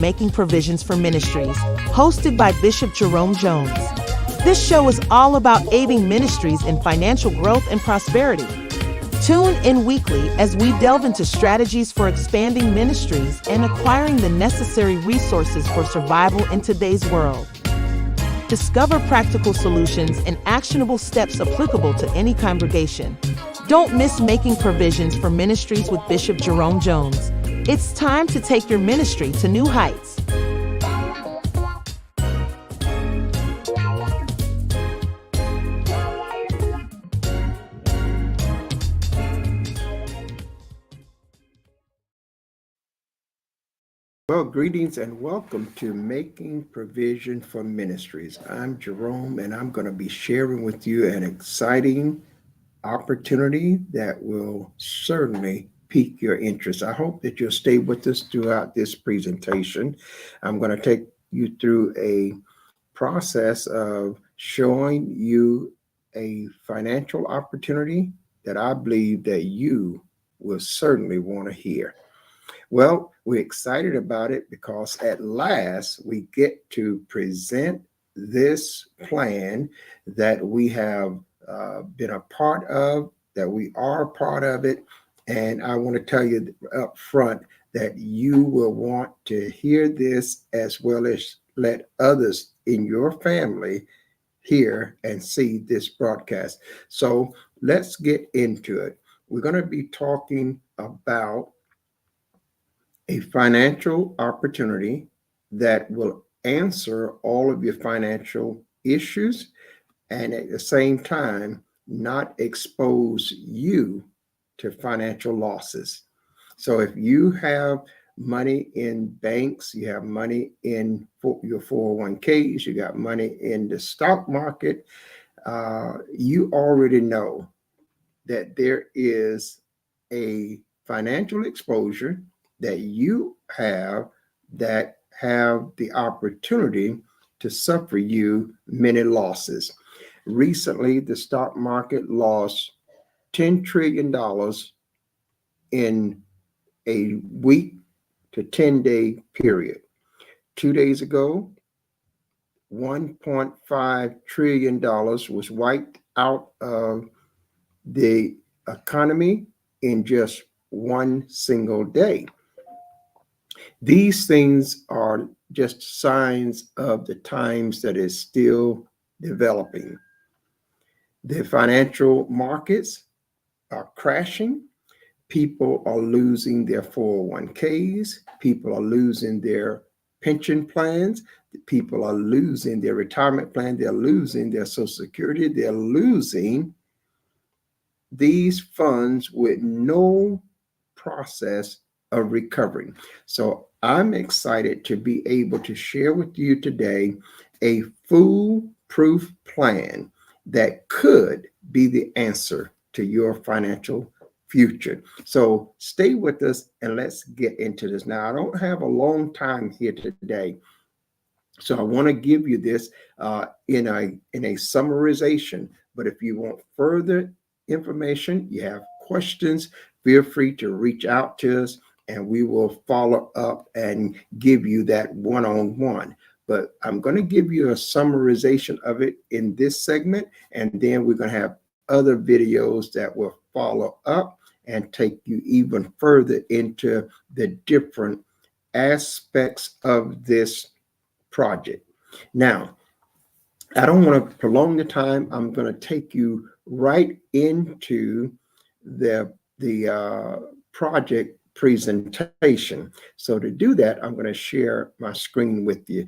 Making Provisions for Ministries, hosted by Bishop Jerome Jones. This show is all about aiding ministries in financial growth and prosperity. Tune in weekly as we delve into strategies for expanding ministries and acquiring the necessary resources for survival in today's world. Discover practical solutions and actionable steps applicable to any congregation. Don't miss Making Provisions for Ministries with Bishop Jerome Jones. It's time to take your ministry to new heights. Well, greetings and welcome to Making Provision for Ministries. I'm Jerome, and I'm going to be sharing with you an exciting opportunity that will certainly pique your interest. I hope that you'll stay with us throughout this presentation. I'm going to take you through a process of showing you a financial opportunity that I believe that you will certainly want to hear. Well, we're excited about it because at last we get to present this plan that we have been a part of, that we are a part of it. And I want to tell you up front that you will want to hear this as well as let others in your family hear and see this broadcast. So let's get into it. We're going to be talking about a financial opportunity that will answer all of your financial issues and at the same time not expose you to financial losses. So if you have money in banks, you have money in your 401ks, you got money in the stock market, you already know that there is a financial exposure that you have that have the opportunity to suffer you many losses. Recently, the stock market lost $10 trillion in a week to 10-day period. 2 days ago, $1.5 trillion was wiped out of the economy in just one single day. These things are just signs of the times that is still developing. The financial markets are crashing. People are losing their 401ks. People are losing their pension plans. People are losing their retirement plan. They're losing their Social Security. They're losing these funds with no process of recovering. So I'm excited to be able to share with you today a foolproof plan that could be the answer to your financial future. So stay with us and let's get into this. Now, I don't have a long time here today, so I want to give you this in a summarization. But if you want further information, you have questions, feel free to reach out to us and we will follow up and give you that one-on-one. But I'm going to give you a summarization of it in this segment, and then we're going to have other videos that will follow up and take you even further into the different aspects of this project. Now, I don't want to prolong the time. I'm going to take you right into the project presentation. So to do that, I'm going to share my screen with you.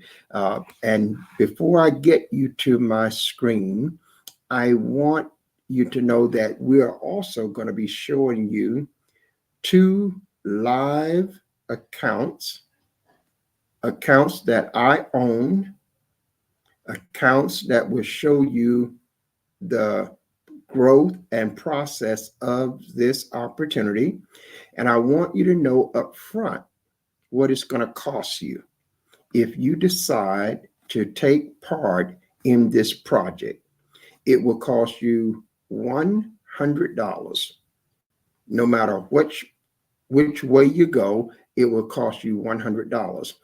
And before I get you to my screen, I want you to know that we are also going to be showing you 2 live accounts that I own, accounts that will show you the growth and process of this opportunity. And I want you to know up front what it's going to cost you if you decide to take part in this project. It will cost you $100. No matter which way you go, it will cost you $100.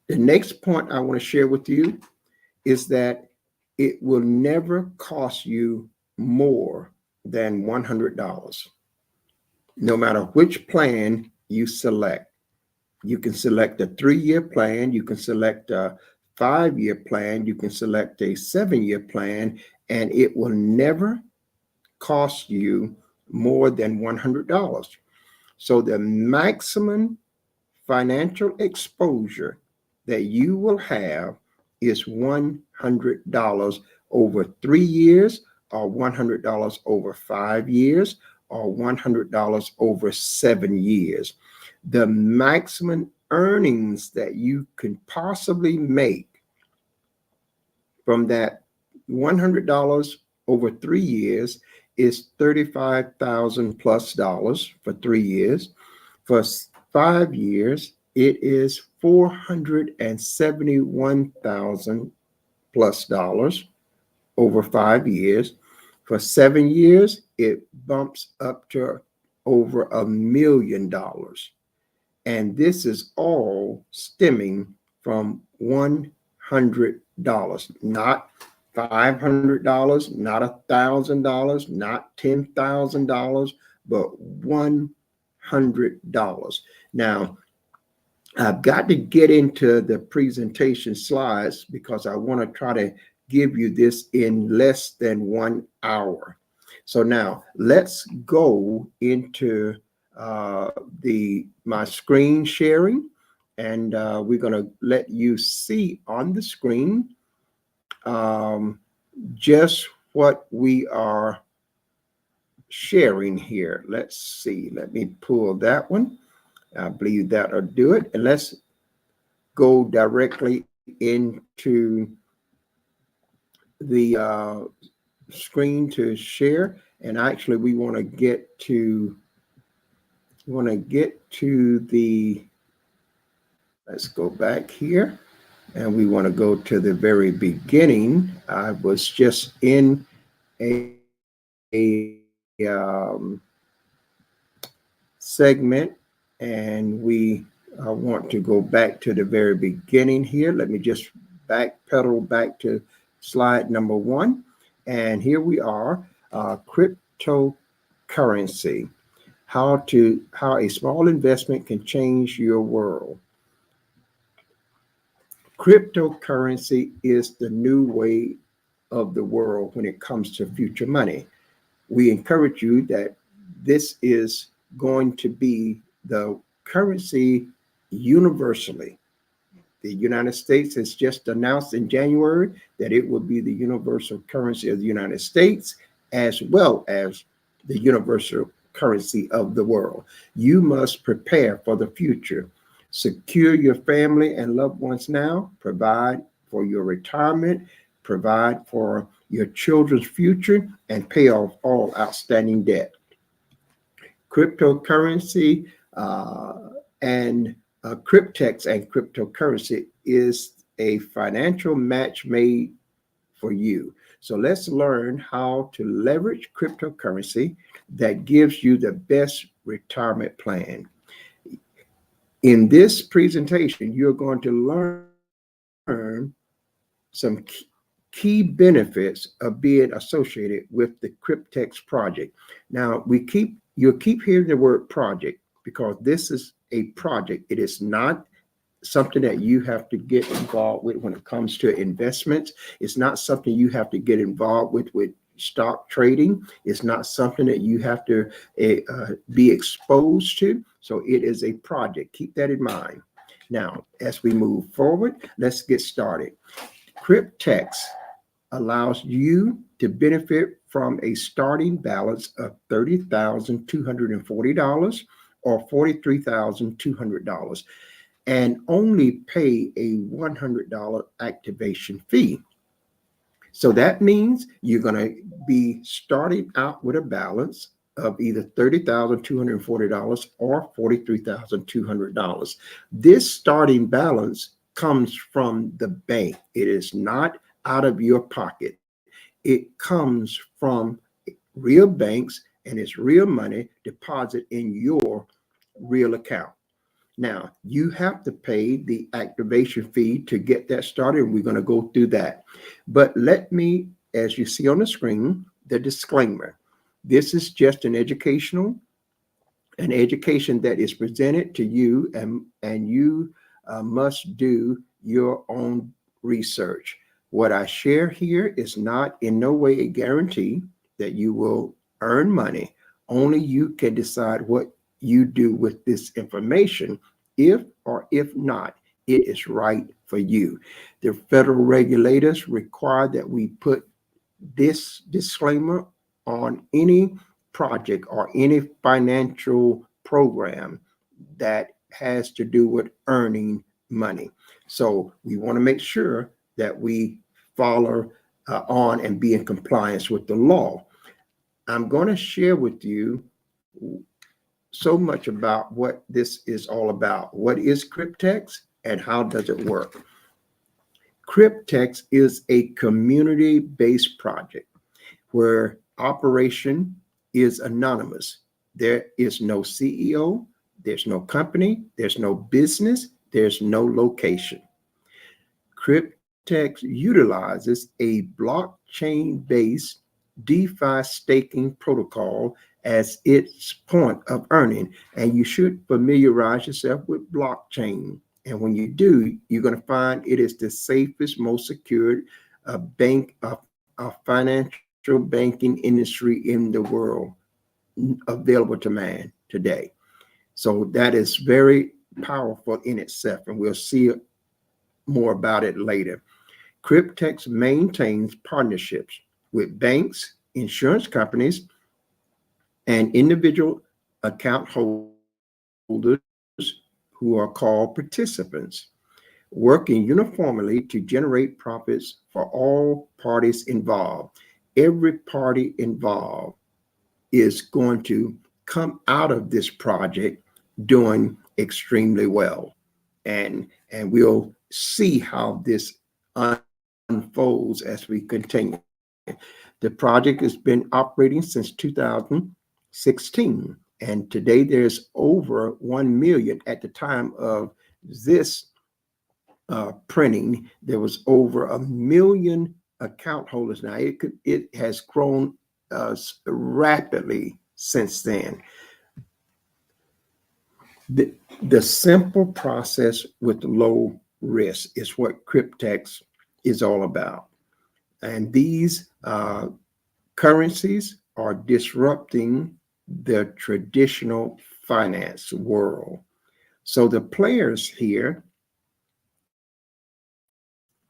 The next point I want to share with you is that it will never cost you more than $100, no matter which plan you select. You can select a 3-year plan, you can select a 5-year plan, you can select a 7-year plan, and it will never cost you more than $100. So the maximum financial exposure that you will have is $100 over 3 years, or $100 over 5 years, or $100 over 7 years. The maximum earnings that you can possibly make from that $100 over 3 years is $35,000 plus dollars for 3 years. For 5 years, it is $471,000 plus dollars over 5 years. For 7 years, it bumps up to over $1 million. And this is all stemming from $100, not $500, not $1,000, not $10,000, but $100. Now, I've got to get into the presentation slides because I want to try to give you this in less than 1 hour. So now let's go into my screen sharing, and we're going to let you see on the screen just what we are sharing here. Let's see. Let me pull that one. I believe that'll do it. And let's go directly into the screen to share. And actually, we want to get to the, let's go back here, and we want to go to the very beginning. I was just in a segment, and we want to go back to the very beginning here. Let me just backpedal back to slide number 1. And here we are, cryptocurrency, how a small investment can change your world. Cryptocurrency is the new way of the world when it comes to future money. We encourage you that this is going to be the currency universally. The United States has just announced in January that it will be the universal currency of the United States, as well as the universal currency of the world. You must prepare for the future. Secure your family and loved ones now. Provide for your retirement. Provide for your children's future, and pay off all outstanding debt. Cryptocurrency and Cryptex and cryptocurrency is a financial match made for you. So let's learn how to leverage cryptocurrency that gives you the best retirement plan. In this presentation, you're going to learn some key benefits of being associated with the Cryptex project. Now, you'll keep hearing the word project because this is a project. It is not something that you have to get involved with when it comes to investments. It's not something you have to get involved with stock trading. It's not something that you have to be exposed to. So it is a project. Keep that in mind. Now, as we move forward, let's get started. Cryptex allows you to benefit from a starting balance of $30,240 or $43,200 and only pay a $100 activation fee. So that means you're going to be starting out with a balance of either $30,240 or $43,200. This starting balance comes from the bank. It is not out of your pocket. It comes from real banks, and it's real money deposited in your real account. Now, you have to pay the activation fee to get that started. We're going to go through that. But let me, as you see on the screen, the disclaimer. This is just an education that is presented to you, and you must do your own research. What I share here is not in no way a guarantee that you will earn money. Only you can decide what you do with this information, if or if not it is right for you. The federal regulators require that we put this disclaimer on any project or any financial program that has to do with earning money. So we want to make sure that we follow on and be in compliance with the law. I'm going to share with you so much about what this is all about. What is Cryptex and how does it work? Cryptex is a community-based project where operation is anonymous. There is no CEO, there's no company, there's no business, there's no location. Cryptex utilizes a blockchain-based DeFi staking protocol as its point of earning, and you should familiarize yourself with blockchain. And when you do, you're going to find it is the safest, most secured financial banking industry in the world available to man today. So that is very powerful in itself, and we'll see more about it later. Cryptex maintains partnerships with banks, insurance companies, and individual account holders who are called participants, working uniformly to generate profits for all parties involved. Every party involved is going to come out of this project doing extremely well. And we'll see how this unfolds as we continue. The project has been operating since 2016, and today there's over 1 million. At the time of this printing, there was over 1 million account holders. Now it has grown rapidly since then. The simple process with low risk is what Cryptex is all about. And these currencies are disrupting the traditional finance world. So the players here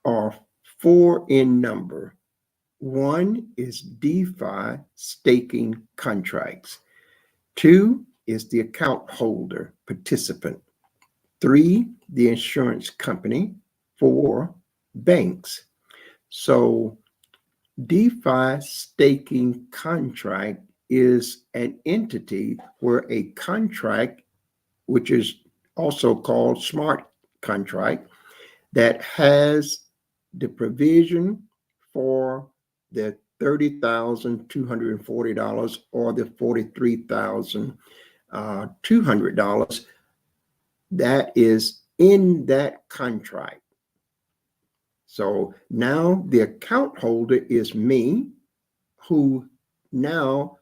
are 4 in number. 1 is DeFi staking contracts. 2 is the account holder participant. 3, the insurance company. 4, banks. So DeFi staking contract is an entity where a contract, which is also called smart contract, that has the provision for the $30,240 or the $43,200 that is in that contract. So now the account holder is me, who now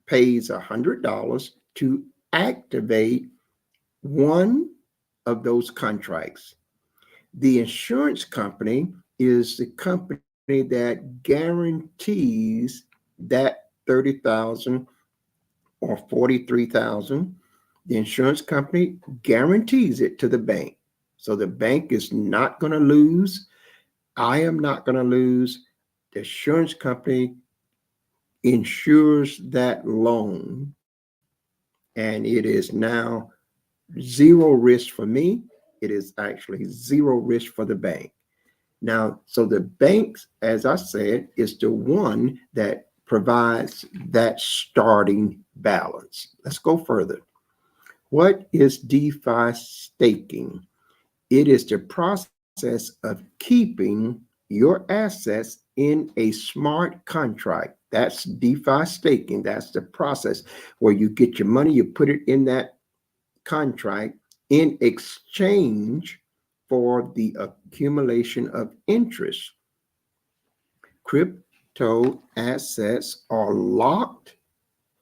pays $100 to activate one of those contracts. The insurance company is the company that guarantees that 30,000 or 43,000. The insurance company guarantees it to the bank. So the bank is not going to lose. I am not going to lose. The insurance company insures that loan, and it is now zero risk for me. It is actually zero risk for the bank. Now, so the banks, as I said, is the one that provides that starting balance. Let's go further. What is DeFi staking? It is the process of keeping your assets in a smart contract. That's DeFi staking. That's the process where you get your money, you put it in that contract, in exchange for the accumulation of interest. Crypto assets are locked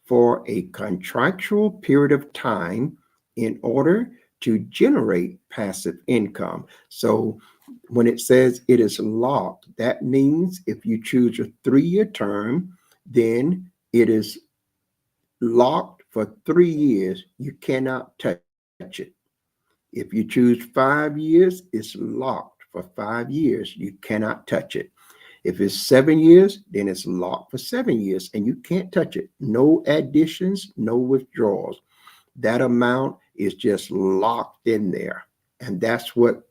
for a contractual period of time in order to generate passive income. So when it says it is locked, that means if you choose a 3-year term, then it is locked for 3 years. You cannot touch it. If you choose 5 years, it's locked for 5 years. You cannot touch it. If it's 7 years, then it's locked for 7 years and you can't touch it. No additions, no withdrawals. That amount is just locked in there. And that's what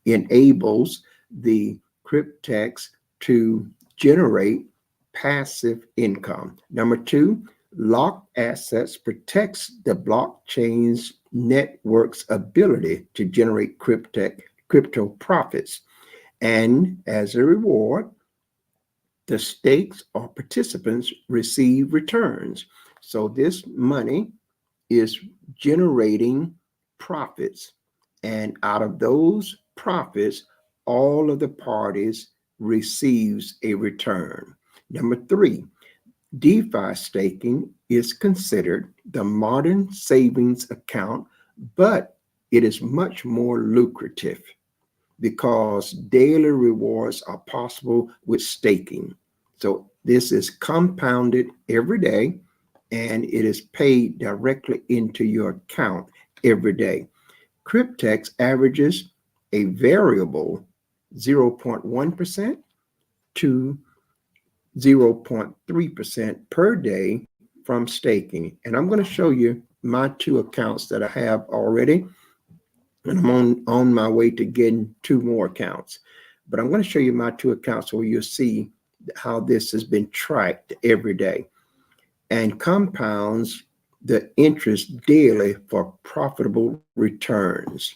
enables the cryptex to generate passive income. Number two, locked assets protects the blockchain's network's ability to generate crypto profits. And as a reward, the stakes or participants receive returns. So this money is generating profits. And out of those profits, all of the parties receives a return. Number three, DeFi staking is considered the modern savings account, but it is much more lucrative because daily rewards are possible with staking. So this is compounded every day and it is paid directly into your account every day. Cryptex averages a variable 0.1% to 0.3% per day from staking. And I'm going to show you my 2 accounts that I have already. And I'm on my way to getting 2 more accounts. But I'm going to show you my 2 accounts where you'll see how this has been tracked every day and compounds the interest daily for profitable returns.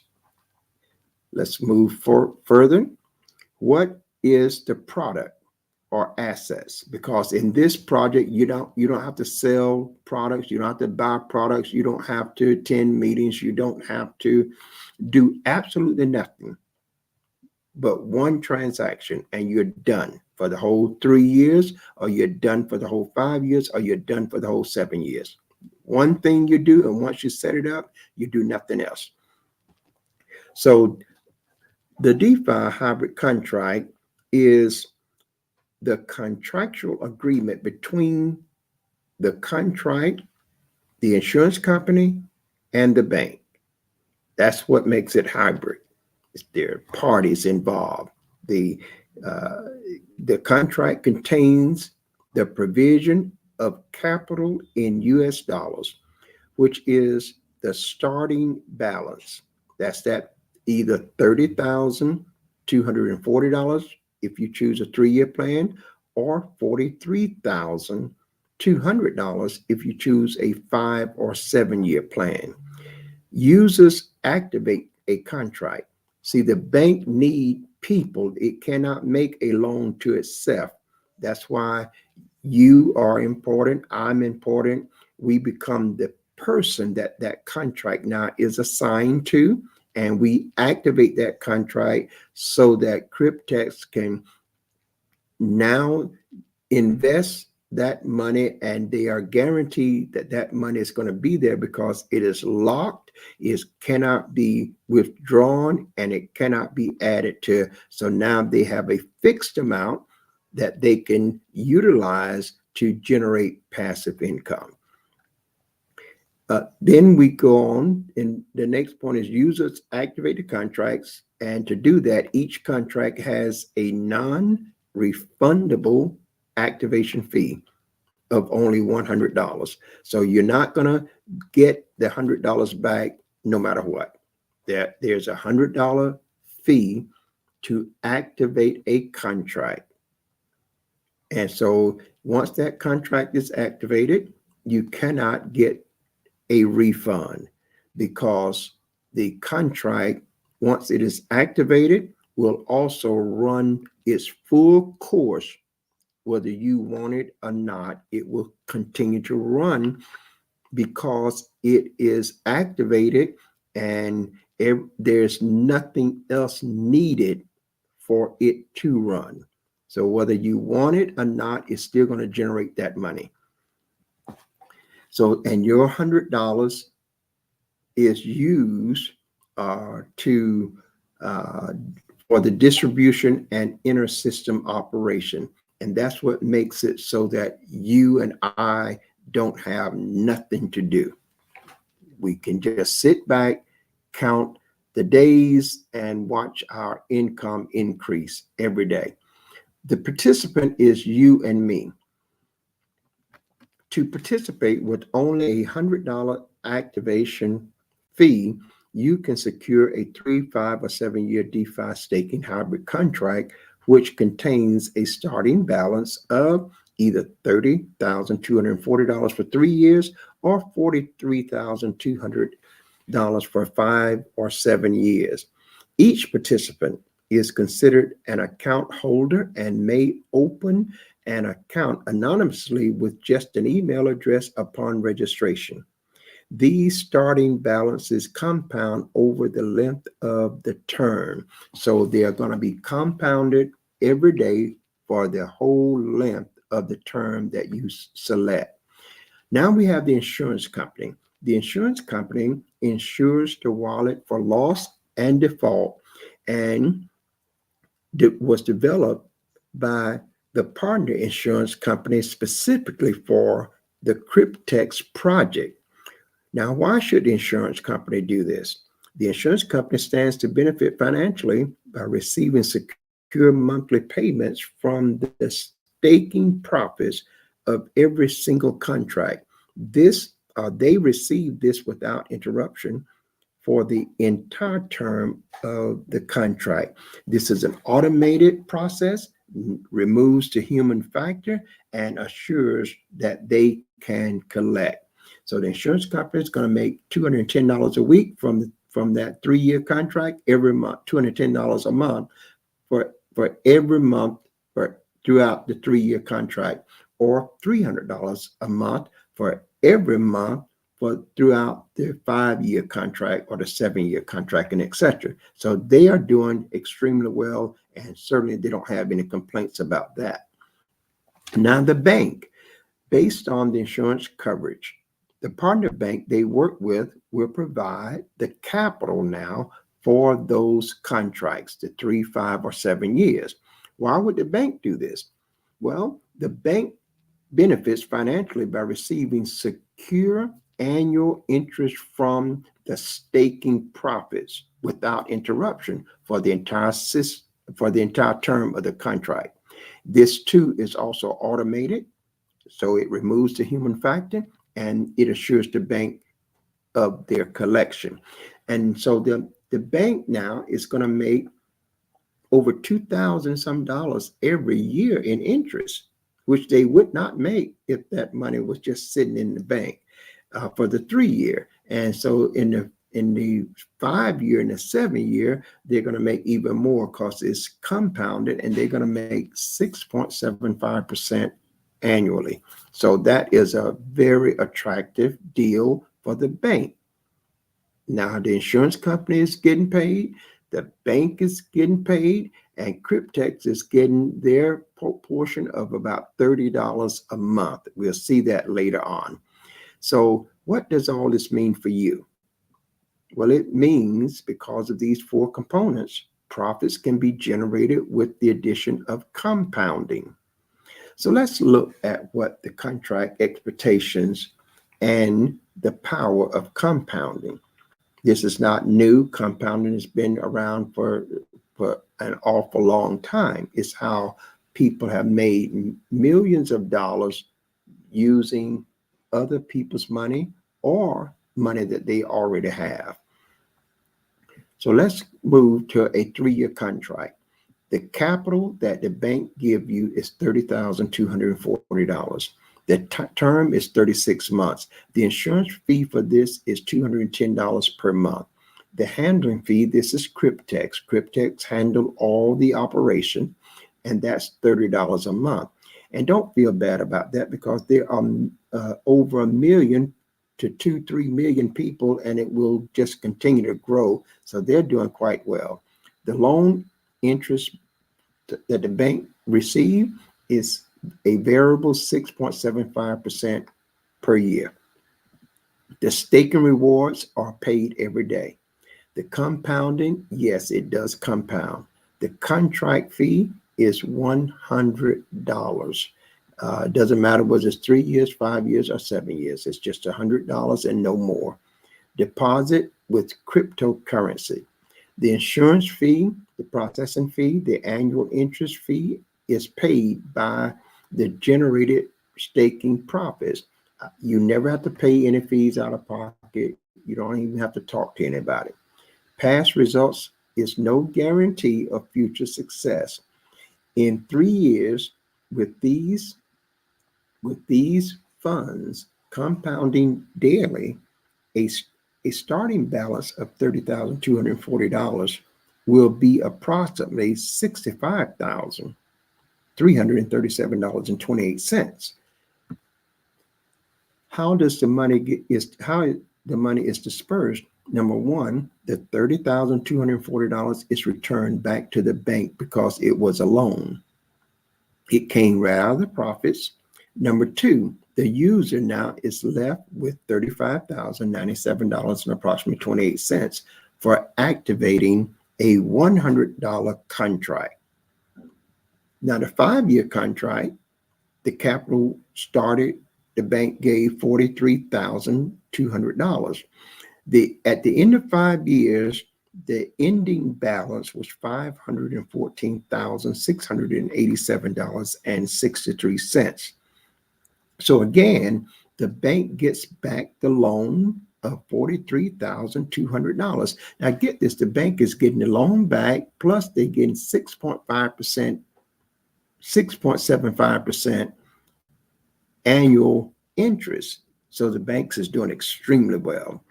Let's move further. What is the product or assets? Because in this project, you don't have to sell products, you don't have to buy products, you don't have to attend meetings, you don't have to do absolutely nothing but one transaction and you're done for the whole 3 years, or you're done for the whole 5 years, or you're done for the whole 7 years. One thing you do, and once you set it up, you do nothing else. So the DeFi hybrid contract is the contractual agreement between the contract, the insurance company, and the bank. That's what makes it hybrid. There are parties involved. The contract contains the provision of capital in US dollars, which is the starting balance. That's that either $30,240 if you choose a 3-year plan, or $43,200 if you choose a 5 or 7-year plan. Users activate a contract. See, the bank need people. It cannot make a loan to itself. That's why you are important. I'm important. We become the person that contract now is assigned to, and we activate that contract so that Cryptex can now invest that money, and they are guaranteed that that money is going to be there because it is locked, it cannot be withdrawn, and it cannot be added to. So now they have a fixed amount that they can utilize to generate passive income. Then we go on, and the next point is users activate the contracts. And to do that, each contract has a non-refundable activation fee of only $100. So you're not going to get the $100 back no matter what. There's a $100 fee to activate a contract. And so once that contract is activated, you cannot get a refund because the contract, once it is activated, will also run its full course. Whether you want it or not, it will continue to run because it is activated and there's nothing else needed for it to run. So whether you want it or not, it's still going to generate that money. So, and your $100 is used to for the distribution and inter system operation. And that's what makes it so that you and I don't have nothing to do. We can just sit back, count the days, and watch our income increase every day. The participant is you and me. To participate with only a $100 activation fee, you can secure a 3, 5, or 7-year DeFi staking hybrid contract, which contains a starting balance of either $30,240 for 3 years or $43,200 for 5 or 7 years. Each participant is considered an account holder and may open an account anonymously with just an email address upon registration. These starting balances compound over the length of the term. So they are going to be compounded every day for the whole length of the term that you select. Now we have the insurance company. The insurance company insures the wallet for loss and default, and was developed by the partner insurance company specifically for the Cryptex project. Now, why should the insurance company do this? The insurance company stands to benefit financially by receiving secure monthly payments from the staking profits of every single contract. They receive this without interruption for the entire term of the contract. This is an automated process, removes the human factor, and assures that they can collect. So the insurance company is going to make $210 a week from that 3-year contract every month, $210 a month for every month throughout the 3-year contract, or $300 a month for every month throughout the 5-year contract or the 7-year contract, and etc. So they are doing extremely well, and certainly they don't have any complaints about that. Now the bank, based on the insurance coverage, the partner bank they work with will provide the capital now for those contracts, the 3, 5, or 7 years. Why would the bank do this? Well, the bank benefits financially by receiving secure annual interest from the staking profits without interruption for the entire term of the contract. This too is also automated, so it removes the human factor and it assures the bank of their collection. And so the bank now is going to make over $2,000 some every year in interest, which they would not make if that money was just sitting in the bank for the 3-year. And so in the 5-year and the 7-year, they're going to make even more because it's compounded, and they're going to make 6.75% annually. So that is a very attractive deal for the bank. Now the insurance company is getting paid, the bank is getting paid, and Cryptex is getting their portion of about $30 a month. We'll see that later on. So what does all this mean for you? Well, it means because of these 4 components, profits can be generated with the addition of compounding. So let's look at what the contract expectations and the power of compounding. This is not new. Compounding has been around for an awful long time. It's how people have made millions of dollars using other people's money or money that they already have. So let's move to a 3-year contract. The capital that the bank give you is $30,240. The term is 36 months. The insurance fee for this is $210 per month. The handling fee, this is Cryptex. Cryptex handle all the operation, and that's $30 a month. And don't feel bad about that, because there are over 1 million to 2-3 million people, and it will just continue to grow. So they're doing quite well. The loan interest that the bank receive is a variable 6.75% per year. The staking rewards are paid every day. The compounding, yes, it does compound. The contract fee is $100. It doesn't matter whether it's 3 years, 5 years, or 7 years. It's just $100 and no more. Deposit with cryptocurrency. The insurance fee, the processing fee, the annual interest fee is paid by the generated staking profits. You never have to pay any fees out of pocket. You don't even have to talk to anybody. Past results is no guarantee of future success. In 3 years, with these funds compounding daily, a starting balance of $30,240 will be approximately $65,337.28. How the money is dispersed? Number one, the $30,240 is returned back to the bank because it was a loan. It came right out of the profits. Number two, the user now is left with $35,097 and approximately 28 cents for activating a $100 contract. Now, the 5-year contract, the capital started, the bank gave $43,200. At the end of 5 years, the ending balance was $514,687.63. So again, the bank gets back the loan of $43,200. Now get this, the bank is getting the loan back, plus they're getting 6.75% annual interest. So the banks is doing extremely well.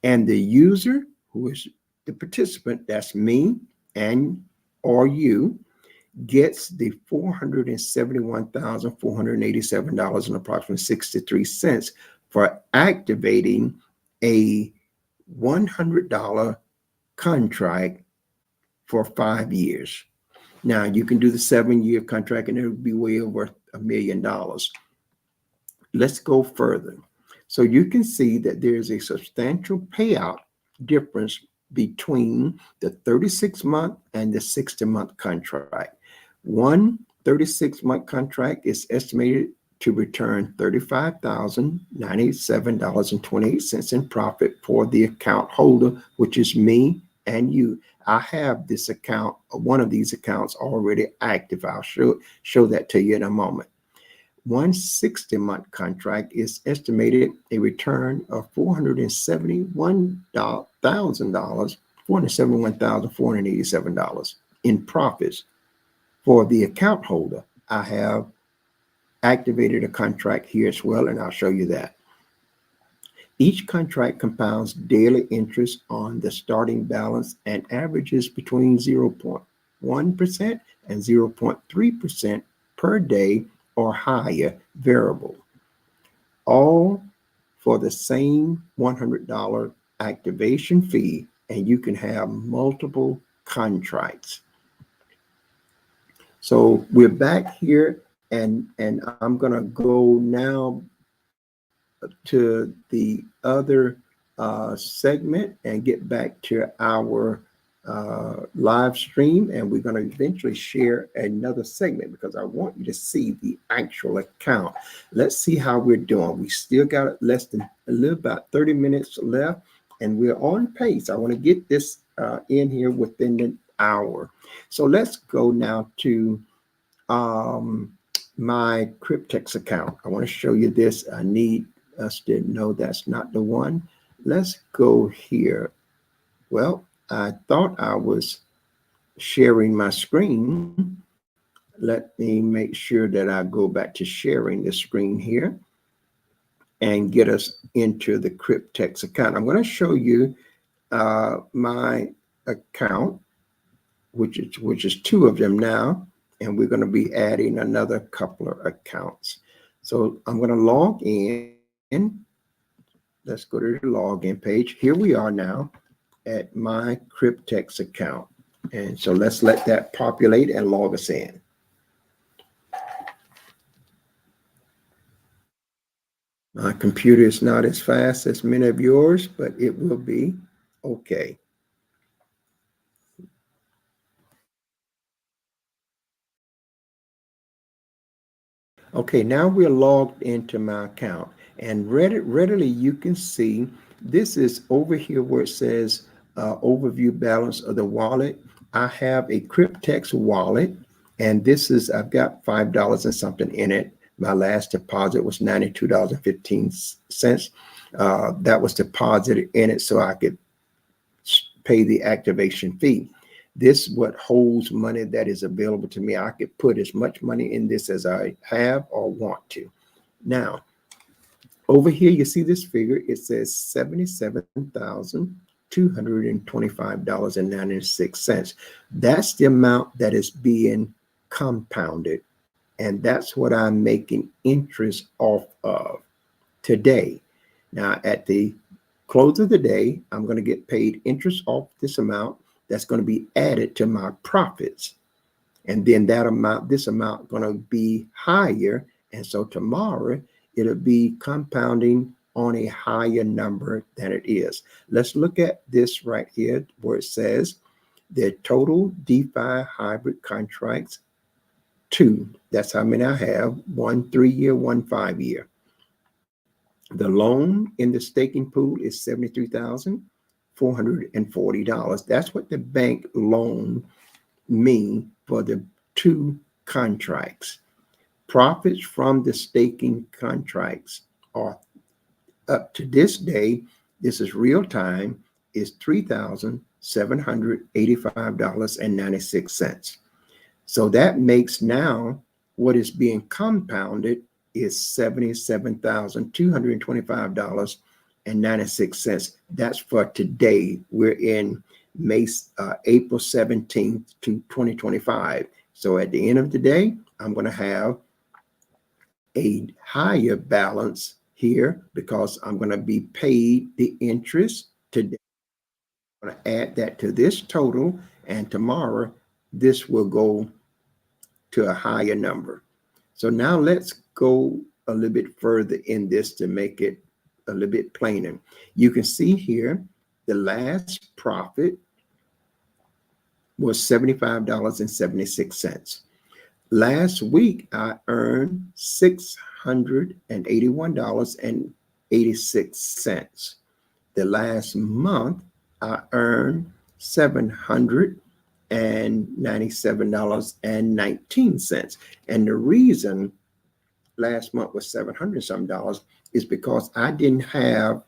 And the user, who is the participant, that's me and or you, gets the $471,487 and approximately 63 cents for activating a $100 contract for 5 years. Now you can do the 7-year contract and it will be way over $1 million. Let's go further. So you can see that there's a substantial payout difference between the 36-month and the 60-month contract. One 36-month contract is estimated to return $35,097.28 in profit for the account holder, which is me and you. I have this account, one of these accounts already active. I'll show that to you in a moment. One 60-month contract is estimated a return of $471,487 in profits for the account holder. I have activated a contract here as well, and I'll show you that. Each contract compounds daily interest on the starting balance and averages between 0.1% and 0.3% per day or higher variable, all for the same $100 activation fee, and you can have multiple contracts. So we're back here, and I'm going to go now to the other segment and get back to our live stream, and we're going to eventually share another segment because I want you to see the actual account. Let's see how we're doing. We still got less than about 30 minutes left, and we're on pace. I want to get this in here within an hour. So let's go now to my Cryptex account. I want to show you this. I need us to know that's not the one. Let's go here. Well, I thought I was sharing my screen. Let me make sure that I go back to sharing the screen here and get us into the Cryptex account. I'm going to show you my account, which is 2 of them now, and we're going to be adding another couple of accounts. So I'm going to log in Let's go to the login page. Here we are now at my Cryptex account. And so let's let that populate and log us in. My computer is not as fast as many of yours, but it will be okay. Okay, now we're logged into my account, and readily you can see this is over here where it says overview balance of the wallet. I have a Cryptex wallet, and this is, I've got $5 and something in it. My last deposit was $92.15. That was deposited in it so I could pay the activation fee. This what holds money that is available to me. I could put as much money in this as I have or want to. Now, over here, you see this figure. It says $77,225.96. That's the amount that is being compounded. And that's what I'm making interest off of today. Now, at the close of the day, I'm going to get paid interest off this amount that's going to be added to my profits. And then that amount, this amount going to be higher. And so tomorrow it'll be compounding on a higher number than it is. Let's look at this right here where it says the total DeFi hybrid contracts, 2. That's how many I have, 1 3-year, 1 5-year. The loan in the staking pool is $73,440. That's what the bank loan mean for the 2 contracts. Profits from the staking contracts are up to this day, this is real time, is $3,785.96. So that makes now what is being compounded is $77,225.96. That's for today. We're in April 17th to 2025. So at the end of the day, I'm going to have a higher balance here because I'm going to be paid the interest today. I'm going to add that to this total, and tomorrow this will go to a higher number. So now let's go a little bit further in this to make it a little bit plainer. You can see here the last profit was $75.76. Last week I earned $681.86. The last month I earned $797.19. And the reason last month was $700 some is because I didn't have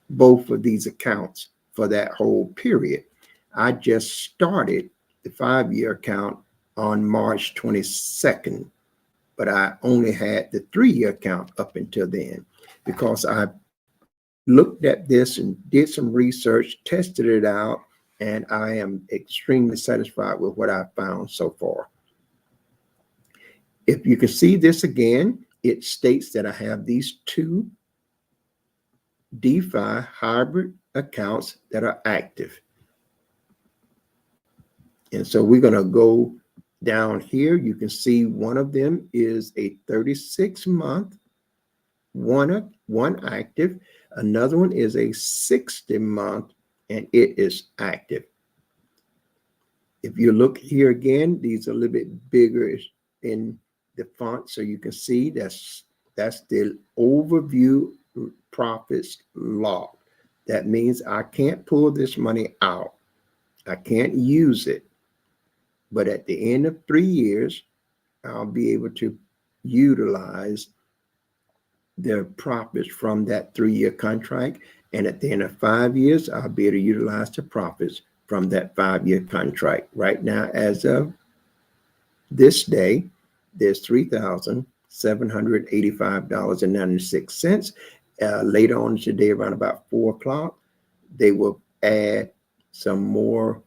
both of these accounts for that whole period. I just started the 5-year account on March 22nd, but I only had the 3-year account up until then because I looked at this and did some research, tested it out, and I am extremely satisfied with what I found so far. If you can see this again, it states that I have these 2 DeFi hybrid accounts that are active. And so we're going to go down here. You can see one of them is a 36-month, one active. Another one is a 60-month, and it is active. If you look here again, these are a little bit bigger in the font, so you can see that's the overview profits log. That means I can't pull this money out. I can't use it. But at the end of 3 years, I'll be able to utilize the profits from that 3-year contract. And at the end of 5 years, I'll be able to utilize the profits from that 5-year contract. Right now, as of this day, there's $3,785.96. Later on today, around about 4 o'clock, they will add some more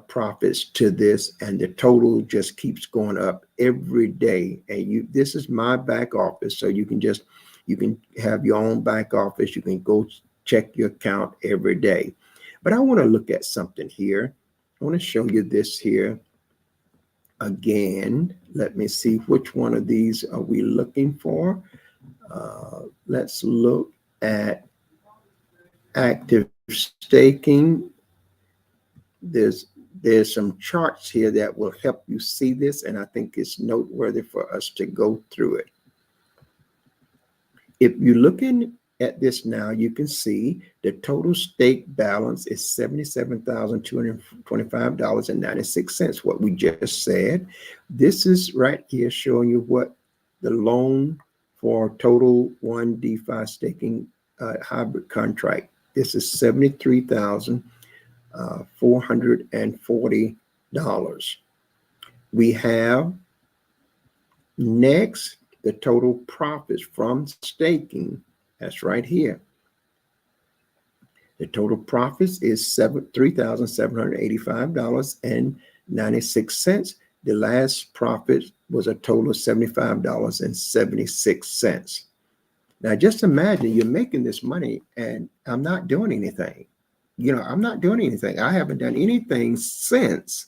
profits to this, and the total just keeps going up every day. And this is my back office, so you can just You can have your own back office. You can go check your account every day. But I want to look at something here. I want to show you this here again. Let me see, which one of these are we looking for? Let's look at active staking. There's some charts here that will help you see this, and I think it's noteworthy for us to go through it. If you're looking at this now, you can see the total stake balance is $77,225.96, what we just said. This is right here showing you what the loan for total one DeFi staking hybrid contract. This is $73,440. We have next the total profits from staking. That's right here. The total profits is $3,785.96. The last profit was a total of $75.76. Now, just imagine you're making this money and I'm not doing anything. I'm not doing anything. I haven't done anything since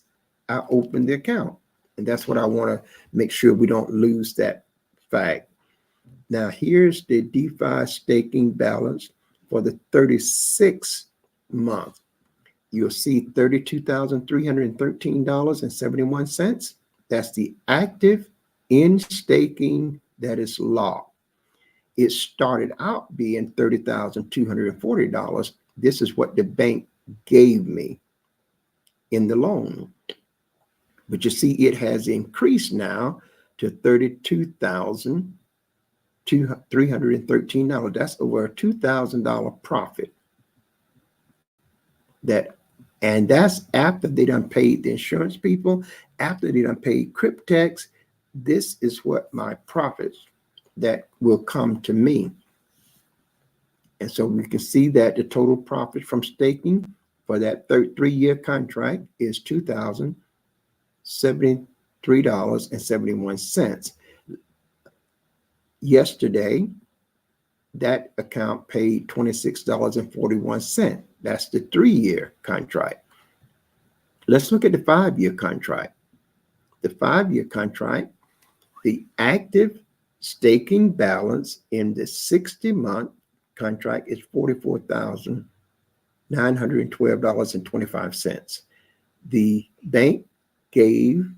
I opened the account. And that's what I want to make sure we don't lose that fact. Now, here's the DeFi staking balance for the 36th month. You'll see $32,313.71. That's the active in staking that is locked. It started out being $30,240. This is what the bank gave me in the loan. But you see, it has increased now to $32,313. That's over a $2,000 profit. And that's after they done paid the insurance people, after they done paid Cryptex. This is what my profits that will come to me. And so we can see that the total profit from staking for that 3-year contract is $2,073.71. Yesterday, that account paid $26.41. That's the 3-year contract. Let's look at the 5-year contract. The 5-year contract, the active staking balance in the 60-month contract is $44,912.25. The bank gave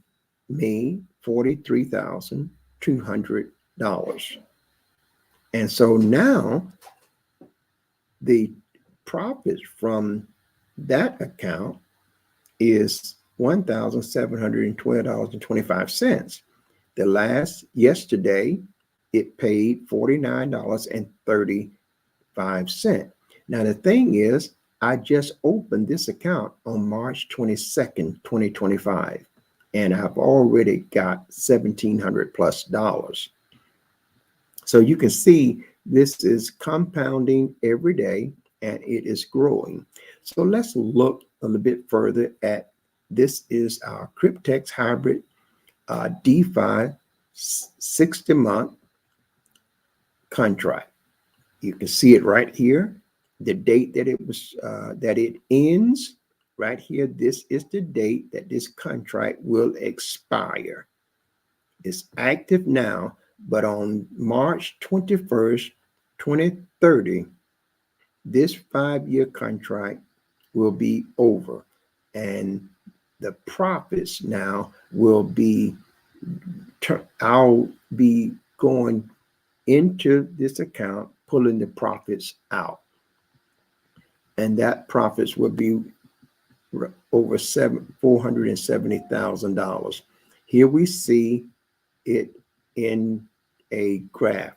me $43,200. And so now the profits from that account is $1,712.25. Yesterday, it paid $49.35. Now, the thing is, I just opened this account on March 22nd, 2025, and I've already got $1,700 plus. So you can see this is compounding every day and it is growing. So let's look a little bit further at this. Is our Cryptex hybrid DeFi 60-month contract. You can see it right here. The date that it ends right here. This is the date that this contract will expire. It's active now, but on March 21st, 2030, this 5-year contract will be over, and the profits now will be, I'll be going into this account, pulling the profits out, and that profits will be over $470,000. Here we see it in a graph.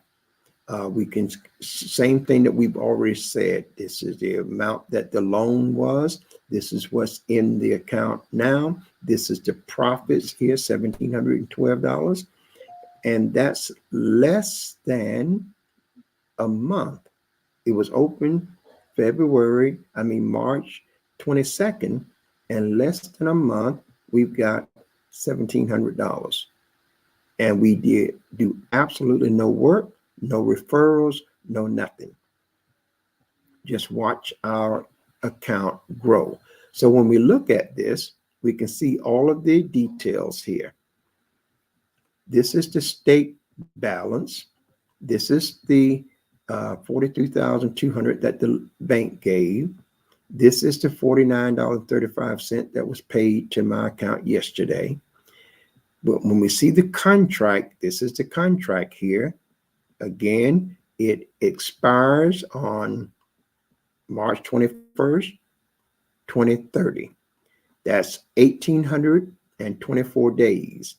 We can, same thing that we've already said. This is the amount that the loan was. This is what's in the account now. This is the profits here, $1,712. And that's less than a month. It was open March 22nd, and less than a month, we've got $1,700. And we did do absolutely no work. No referrals, no nothing. Just watch our account grow. So when we look at this, we can see all of the details here. This is the state balance. This is the 43,200 that the bank gave. This is the $49.35 that was paid to my account yesterday. But when we see the contract, this is the contract here. Again, it expires on March 21st, 2030. That's 1,824 days.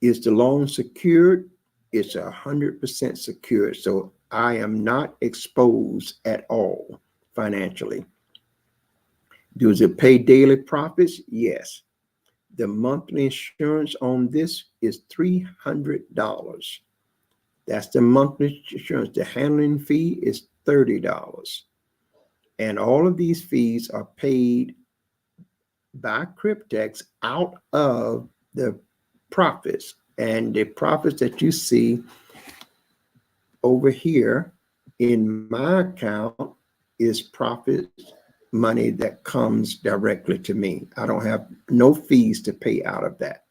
Is the loan secured? It's 100% secured. So I am not exposed at all financially. Does it pay daily profits? Yes. The monthly insurance on this is $300. That's the monthly insurance. The handling fee is $30. And all of these fees are paid by Cryptex out of the profits. And the profits that you see over here in my account is profit money that comes directly to me. I don't have no fees to pay out of that.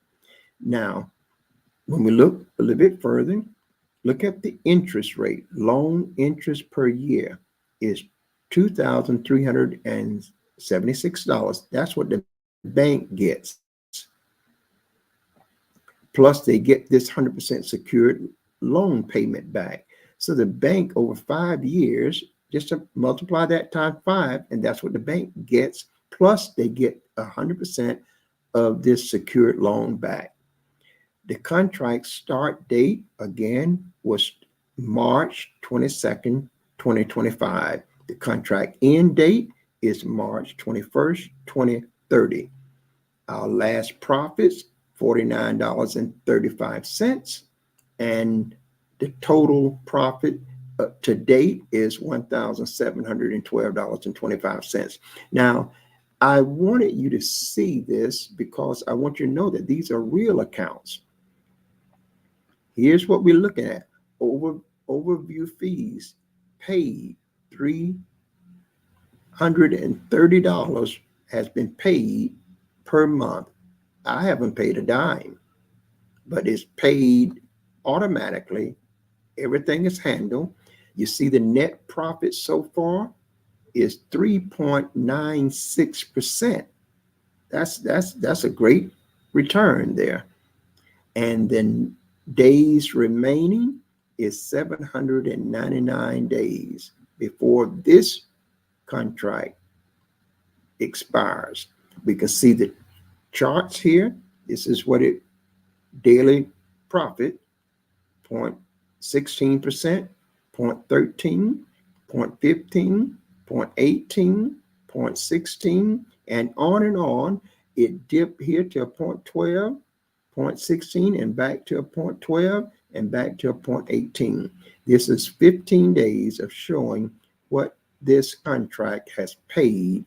Now, when we look a little bit further, look at the interest rate. Loan interest per year is $2,376. That's what the bank gets. Plus, they get this 100% secured loan payment back. So the bank over 5 years, just to multiply that times 5, and that's what the bank gets. Plus, they get 100% of this secured loan back. The contract start date, again, was March 22nd, 2025. The contract end date is March 21st, 2030. Our last profits, $49.35. And the total profit to date is $1,712.25. Now, I wanted you to see this because I want you to know that these are real accounts. Here's what we're looking at. Overview fees paid. $330 has been paid per month. I haven't paid a dime, but it's paid automatically. Everything is handled. You see the net profit so far is 3.96%. That's a great return there. And then days remaining is 799 days before this contract expires. We can see the charts here. This is what it daily profit, 0.16%, 0.13, 0.15, 0.18, 0.16, and on. It dipped here to a 0.12, 0.16, and back to a 0.12, and back to a 0.18. This is 15 days of showing what this contract has paid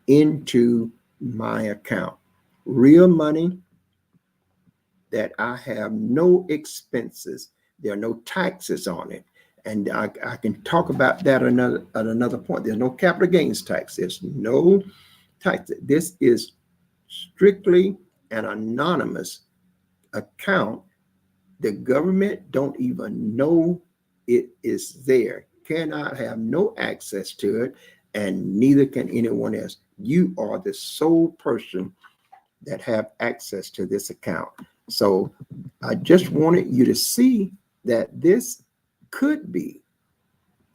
into my account. Real money that I have no expenses. There are no taxes on it. And I can talk about that at another point. There's no capital gains tax. There's no tax. This is strictly an anonymous account. The government don't even know it is there. Cannot have no access to it, and neither can anyone else. You are the sole person that have access to this account. So I just wanted you to see that this could be,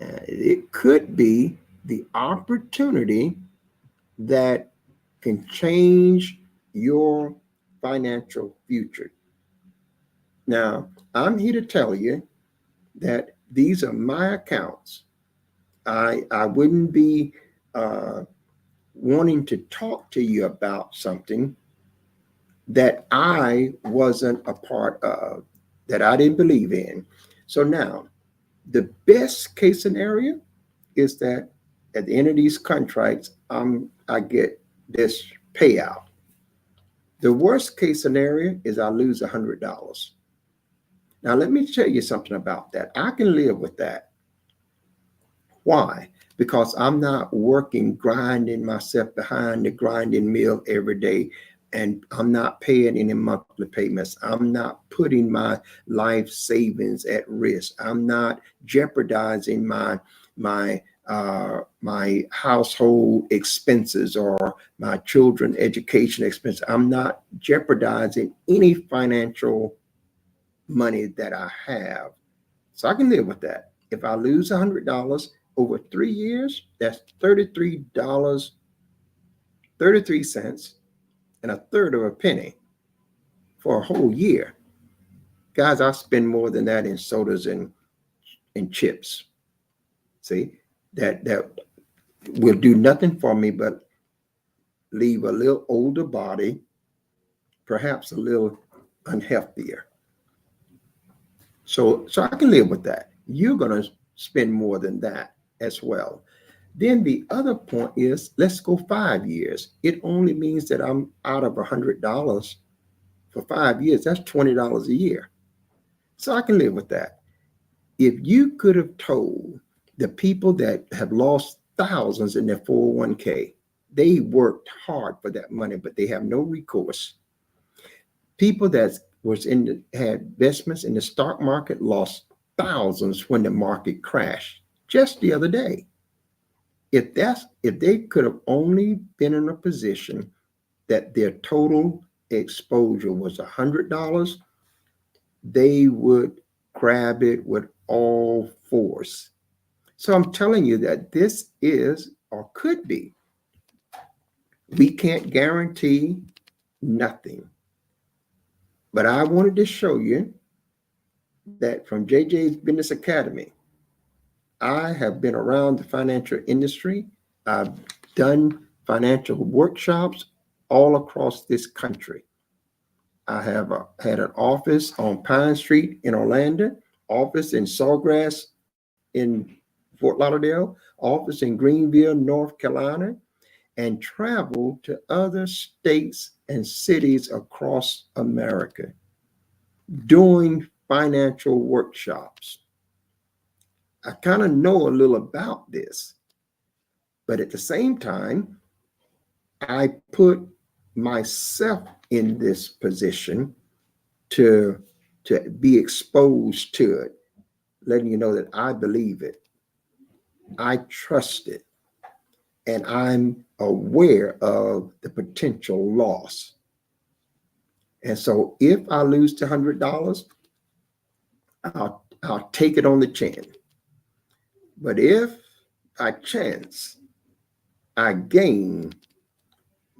it could be the opportunity that can change your financial future. Now, I'm here to tell you that these are my accounts. I wouldn't be wanting to talk to you about something that I wasn't a part of, that I didn't believe in. So now, the best case scenario is that at the end of these contracts, I get this payout. The worst case scenario is I lose $100. Now, let me tell you something about that. I can live with that. Why? Because I'm not working, grinding myself behind the grinding mill every day, and I'm not paying any monthly payments. I'm not putting my life savings at risk. I'm not jeopardizing my household expenses or my children education expenses. I'm not jeopardizing any financial money that I have. So I can live with that. If I lose $100 over 3 years, that's $33, 33 cents, and a third of a penny for a whole year. Guys, I spend more than that in sodas and chips. See, that will do nothing for me but leave a little older body, perhaps a little unhealthier. So I can live with that. You're going to spend more than that as well. Then the other point is, let's go 5 years. It only means that I'm out of $100 for 5 years. That's $20 a year. So I can live with that. If you could have told the people that have lost thousands in their 401k, they worked hard for that money, but they have no recourse. People that had investments in the stock market lost thousands when the market crashed just the other day. If they could have only been in a position that their total exposure was $100, they would grab it with all force. So I'm telling you that this is or could be. We can't guarantee nothing. But I wanted to show you that from JJ's Business Academy, I have been around the financial industry. I've done financial workshops all across this country. I have had an office on Pine Street in Orlando, office in Sawgrass in Fort Lauderdale, office in Greenville, North Carolina, and traveled to other states and cities across America doing financial workshops. I kind of know a little about this, but at the same time, I put myself in this position to be exposed to it, letting you know that I believe it, I trust it, and I'm aware of the potential loss. And so if I lose to $100, I'll take it on the chin. But if by chance I gain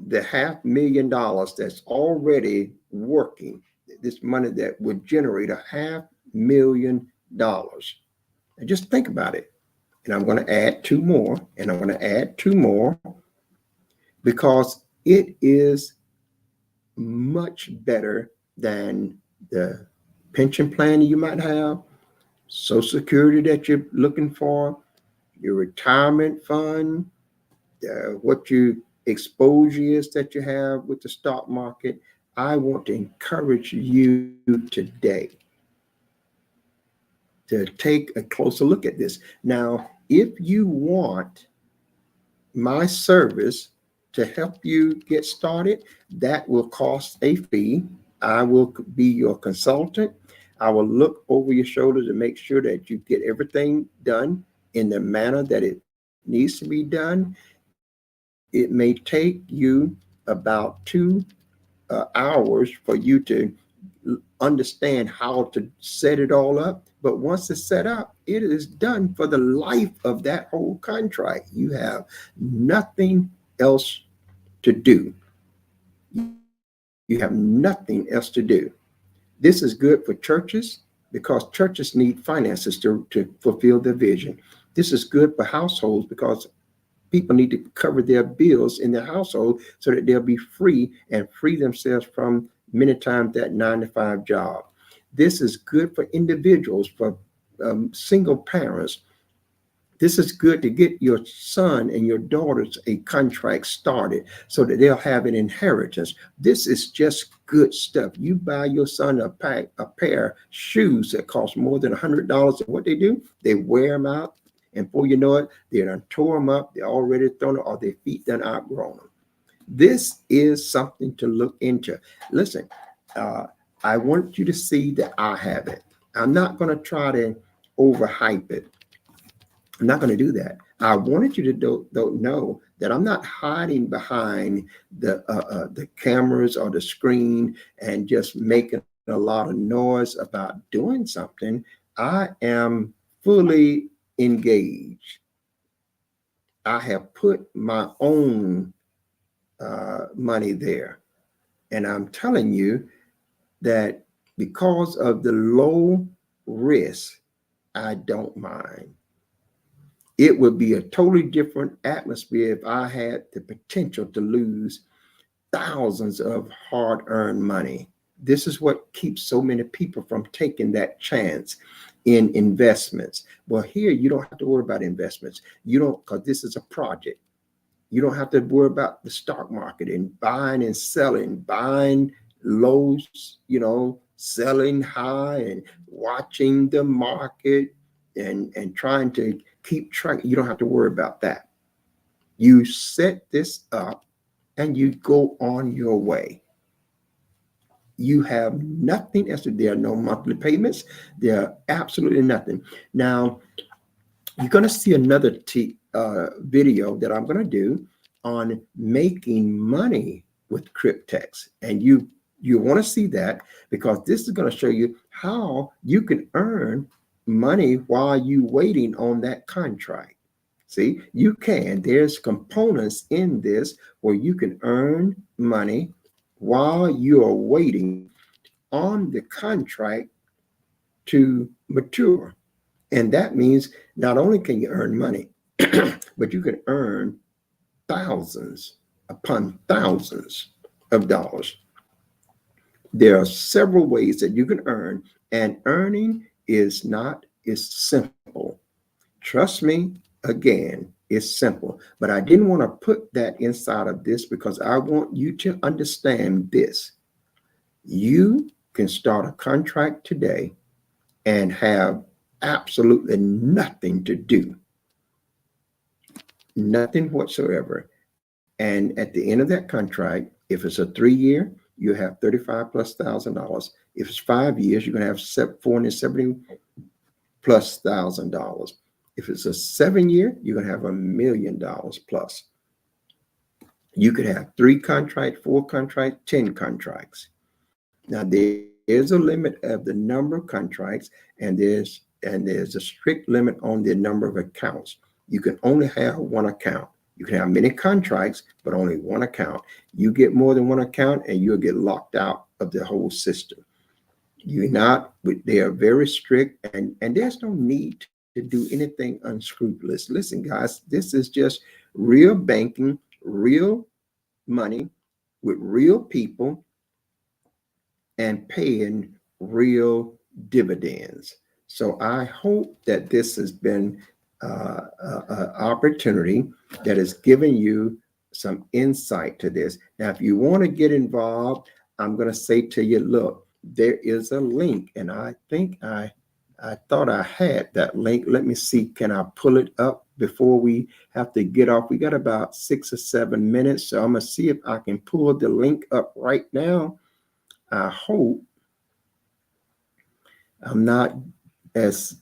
the $500,000 that's already working, this money that would generate $500,000, and just think about it. And I'm going to add two more, and I'm going to add two more, because it is much better than the pension plan you might have, Social Security that you're looking for, your retirement fund, what your exposure is that you have with the stock market. I want to encourage you today to take a closer look at this. Now, if you want my service to help you get started, that will cost a fee. I will be your consultant. I will look over your shoulder to make sure that you get everything done in the manner that it needs to be done. It may take you about 2 hours for you to understand how to set it all up. But once it's set up, it is done for the life of that whole contract. You have nothing else to do. You have nothing else to do. This is good for churches because churches need finances to fulfill their vision. This is good for households because people need to cover their bills in their household so that they'll be free and free themselves from many times that 9-to-5 job. This is good for individuals, for single parents. This is good to get your son and your daughters a contract started so that they'll have an inheritance. This is just good stuff. You buy your son a pair of shoes that cost more than $100, and what they do, they wear them out, and before you know it, they done tore them up, they're already thrown up, or their feet done outgrown them. This is something to look into. Listen, I want you to see that I have it. I'm not going to try to overhype it. I'm not going to do that. I wanted you to know that I'm not hiding behind the cameras or the screen and just making a lot of noise about doing something. I am fully engaged. I have put my own money there. And I'm telling you that because of the low risk, I don't mind. It would be a totally different atmosphere if I had the potential to lose thousands of hard-earned money. This is what keeps so many people from taking that chance in investments. Well, here you don't have to worry about investments. You don't, because this is a project. You don't have to worry about the stock market and buying and selling, buying lows, selling high and watching the market and trying to keep track. You don't have to worry about that. You set this up and you go on your way. You have nothing else. There are no monthly payments. There are absolutely nothing. Now, you're going to see another video that I'm going to do on making money with Cryptex. And you want to see that because this is going to show you how you can earn money while you waiting on that contract. See, you can. There's components in this where you can earn money while you are waiting on the contract to mature. And that means not only can you earn money, but you can earn thousands upon thousands of dollars. There are several ways that you can earn, and earning is simple. Trust me, again, it's simple. But I didn't want to put that inside of this because I want you to understand this. You can start a contract today and have absolutely nothing to do. Nothing whatsoever. And at the end of that contract, if it's a 3-year, you have $35,000+. If it's 5 years, you're going to have $470,000+. If it's a 7-year, you're going to have $1 million+. You could have 3 contracts, 4 contracts, 10 contracts. Now there is a limit of the number of contracts, and there's a strict limit on the number of accounts. You can only have one account. You can have many contracts, but only one account. You get more than one account and you'll get locked out of the whole system. They are very strict, and there's no need to do anything unscrupulous. Listen, guys, this is just real banking, real money with real people and paying real dividends. So I hope that this has been an opportunity that has given you some insight to this. Now, if you want to get involved, I'm going to say to you, look, there is a link, and I think I thought I had that link. Let me see, can I pull it up before we have to get off? We got about 6 or 7 minutes, so I'm going to see if I can pull the link up right now. I hope I'm not as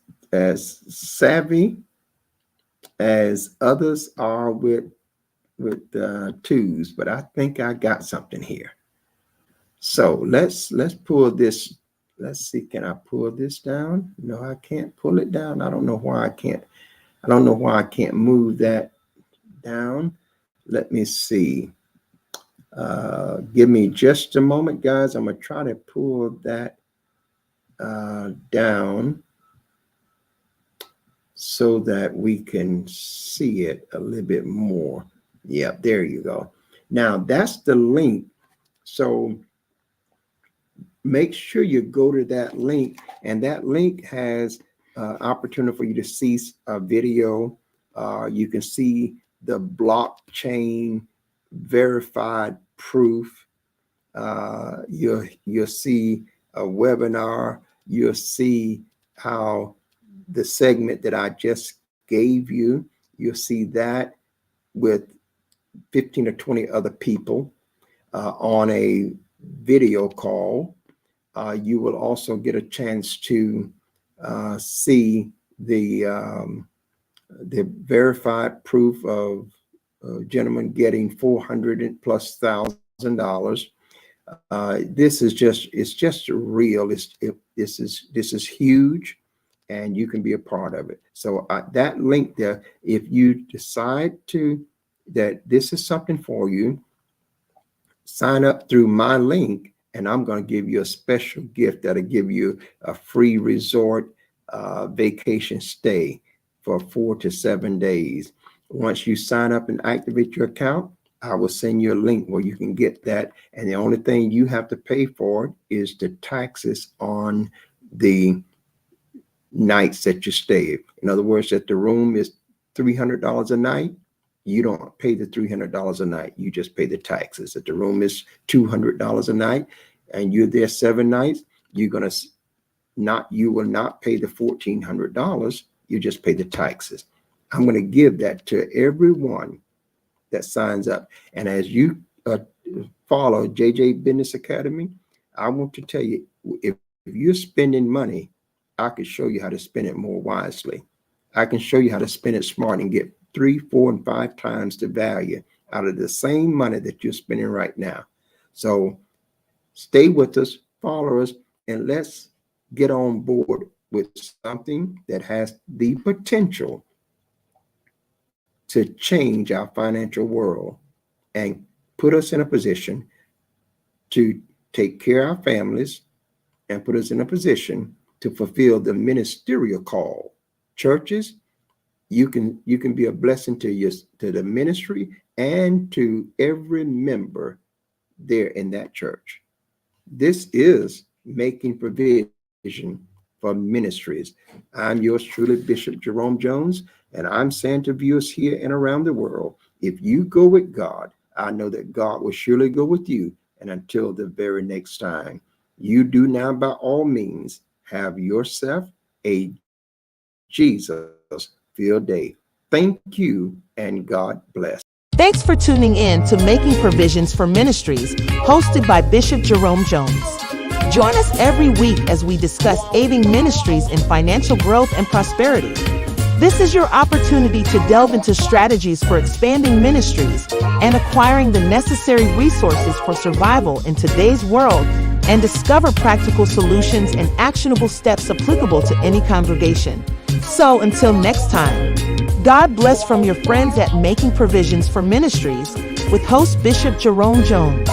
savvy as others are with twos, but I think I got something here. So let's pull this. Let's see, can I pull this down? No, I can't pull it down. I don't know why I can't. I don't know why I can't move that down. Let me see. Give me just a moment, guys. I'm gonna try to pull that down so that we can see it a little bit more. Yeah, there you go. Now that's the link. So make sure you go to that link, and that link has opportunity for you to see a video You can see the blockchain verified proof. You'll see a webinar. You'll see how the segment that I just gave you, you'll see that with 15 or 20 other people on a video call. You will also get a chance to see the verified proof of a gentleman getting $400,000+. This is just real. This is huge, and you can be a part of it. So that link there, if you decide that this is something for you, sign up through my link, and I'm going to give you a special gift that'll give you a free resort vacation stay for 4 to 7 days. Once you sign up and activate your account, I will send you a link where you can get that. And the only thing you have to pay for is the taxes on the nights that you stay. In other words, if the room is $300 a night, you don't pay the $300 a night. You just pay the taxes. If the room is $200 a night and you're there 7 nights, you will not pay the $1,400. You just pay the taxes. I'm going to give that to everyone that signs up. And as you follow JJ Business Academy, I want to tell you, if you're spending money, I can show you how to spend it more wisely. I can show you how to spend it smart and get 3, 4, and 5 times the value out of the same money that you're spending right now. So stay with us, follow us, and let's get on board with something that has the potential to change our financial world and put us in a position to take care of our families and put us in a position to fulfill the ministerial call. Churches, you can be a blessing to the ministry and to every member there in that church. This is making provision for ministries. I'm yours truly, Bishop Jerome Jones, and I'm saying to viewers here and around the world, if you go with God, I know that God will surely go with you. And until the very next time, you do now by all means have yourself a Jesus-filled day. Thank you, and God bless. Thanks for tuning in to Making Provisions for Ministries, hosted by Bishop Jerome Jones. Join us every week as we discuss aiding ministries in financial growth and prosperity. This is your opportunity to delve into strategies for expanding ministries and acquiring the necessary resources for survival in today's world, and discover practical solutions and actionable steps applicable to any congregation. So until next time, God bless from your friends at Making Provisions for Ministries with host Bishop Jerome Jones.